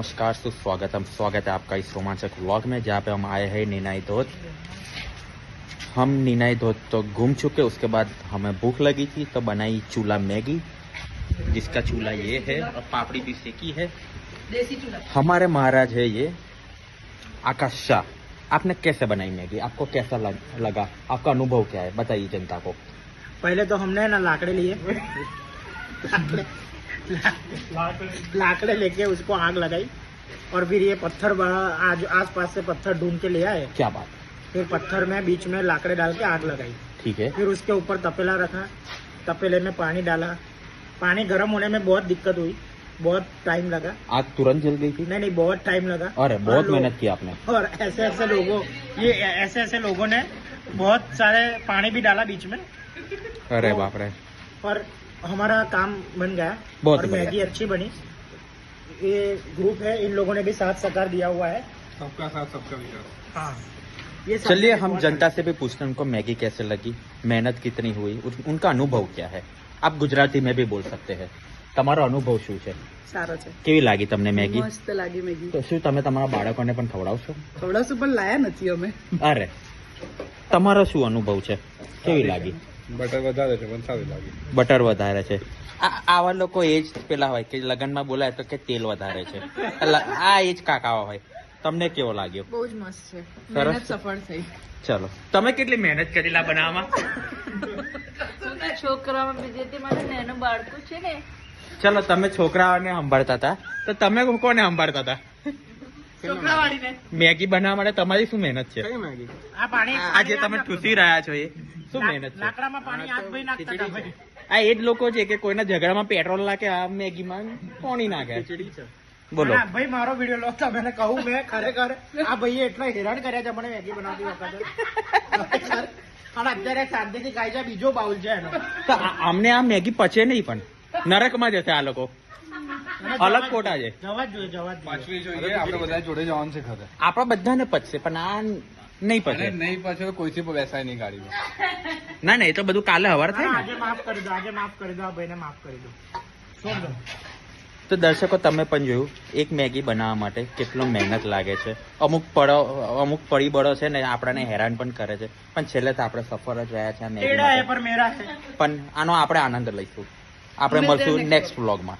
नमस्कार सुस्वागतम स्वागत है आपका इस रोमांचक व्लॉग में जहाँ पे हम आए हैं नीनाई धोत। हम नीनाई धोत तो घूम चुके, उसके बाद हमें भूख लगी थी तो बनाई चूल्हा मैगी, जिसका चूल्हा ये है और पापड़ी भी सेकी है। देसी चूल्हा। हमारे महाराज है ये आकाश शाह। आपने कैसे बनाई मैगी, आपको कैसा लगा, आपका अनुभव क्या है, बताइए जनता को। पहले तो हमने ना लाकड़े लिए लाकड़े लेके उसको आग लगाई और फिर ये पत्थर आज आस पास से पत्थर ढूंढ के ले आए। क्या बात। फिर पत्थर में बीच में लाकड़े डाल के आग लगाई। ठीक है। फिर उसके ऊपर तपेला रखा, तपेले में पानी डाला। पानी गर्म होने में बहुत दिक्कत हुई, बहुत टाइम लगा। आग तुरंत जल गई थी? नहीं, बहुत टाइम लगा। अरे बहुत मेहनत की आपने। और ऐसे लोगों ने बहुत सारे पानी भी डाला बीच में। अरे बाप रे। और हमारा काम बन गया बहुत और बढ़िया। मैगी अच्छी बनी। ये ग्रुप है, इन लोगों ने भी साथ सहकार दिया हुआ है। सबका साथ सबका विकास। हाँ, ये सब चलिए मैंने हम बहुत जनता से भी पूछते हैं उनको मैगी कैसे लगी, मेहनत कितनी हुई, उनका अनुभव क्या है। आप गुजराती में भी बोल सकते हैं। તમારો અનુભવ શું છે? સારો છે, કેવી લાગી તમને મેગી? મસ્ત લાગી મેગી. તો શું તમે તમારા બાળકોને પણ ખવડાવશો? ખવડાવશું પણ લાયા નથી અમે. અરે તમારો શું અનુભવ છે, કેવી લાગી? બટર વધારે છે પણ સારી લાગી. બટર વધારે છે. આવા લોકો એ જ પેલા હોય કે લગ્નમાં બોલાય તો કે તેલ વધારે છે, આ એ જ કાકાઓ હોય. તમને કેવો લાગ્યો? બહુ જ મસ્ત છે, સરસ. મહેનત સફળ થઈ. ચલો, તમે કેટલી મહેનત કરેલા બનાવવામાં? છોકરામાં બીજેથી મારે નાનું બાળકું છે ને, ચલો, તમે છોકરાઓને સંભાળતા હતા તો તમે કોને સંભાળતા હતા? છોકરાવાળીને. મેગી બનાવવા માટે તમારી શું મહેનત છે? કઈ મેગી? આ પાણી આ જે તમે ઠૂસી રહ્યા છો એ શું મહેનત છે? લાકડામાં પાણી આગ ભાઈ નાખતા હતા ભાઈ. આ એ જ લોકો છે કે કોઈના ઝઘડામાં પેટ્રોલ નાખે, આ મેગીમાં પાણી નાખે. ખીચડી છે. બોલો. હા, ભાઈ મારો વિડીયો લો, તમને કહું મેં ખરેખર આ ભાઈએ એટલા હેરાન કર્યા છે મને મેગી બનાવતી વખતે. અને અત્યારે શાંતિથી ખાઈ છે, બીજો બાઉલ છે એનો. તો અમને આ મેગી પચે નહીં, પણ નરકમાં જશે આ લોકો. અલગ કોટા છે. જવા જ જોઈએ, જવા જ જોઈએ. પાછવી જોઈએ, આપણે બધા જોડે જવાનું છે ખરે. આપણા બધાને પચશે પણ આ નહીં પચે. અને નહીં પાછળ કોઈથી પણ બેસાય નહીં ગાડીમાં. ના ના, એ તો બધું કાલે હવાર થાય આજે માફ કરી દો, આજે માફ કરી દો, આ ભાઈને માફ કરી દો. છોડ દો. તો દર્શકો તમે પણ જોયું એક મેગી બનાવવા માટે કેટલો મહેનત લાગે છે. અમુક પરિબળો છે ને આપણને હેરાન પણ કરે છે, પણ છેલ્લે તો આપણે સફળ જ રહ્યા છે આ મેગી ટેढ़ा है માટે. पर मेरा है. પણ આનો આપણે આનંદ લઈશું. આપણે મળશું નેક્સ્ટ વ્લોગમાં.